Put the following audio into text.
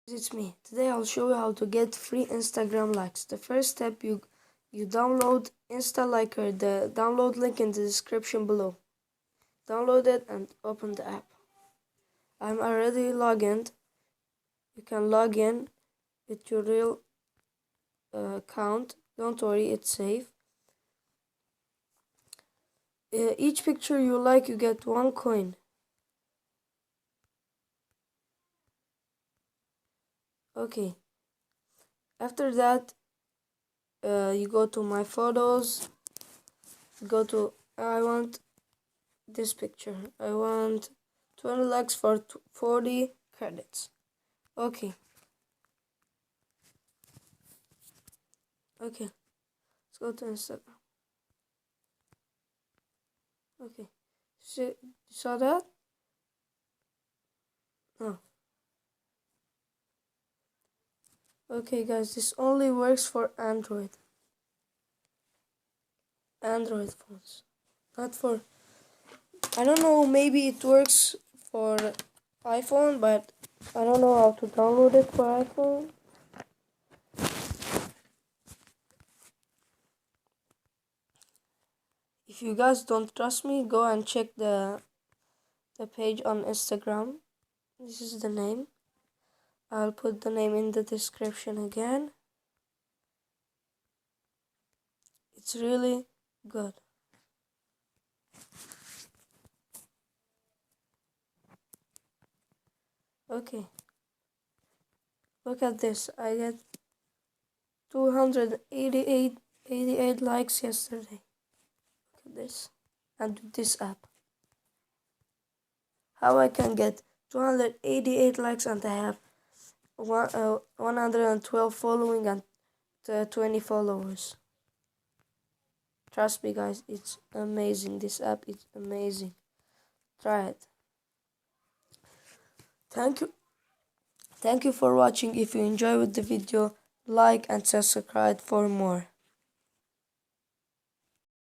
It's me. Today I'll show you how to get free Instagram likes. The first step, you download InstaLiker, the download link in the description below. Download it and open the app. I'm already logged in. You can log in with your real account. Don't worry, it's safe. Each picture you like, you get 1 coin. Okay. After that, you go to my photos. Go to I want this picture. I want 20 likes for 40 credits. Okay. Let's go to Instagram. Okay. You saw that? No. Okay, guys, this only works for Android phones, not for. I don't know. Maybe it works for iPhone, but I don't know how to download it for iPhone. If you guys don't trust me, go and check the page on Instagram. This is the name. I'll put the name in the description again. It's really good. Okay. Look at this. I get 288 likes yesterday. Look at this. And this app. How I can get 288 likes and I have 112 following and 20 followers. Trust me, guys, it's amazing. This app is amazing. Try it. Thank you for watching. If you enjoyed the video, like and subscribe for more.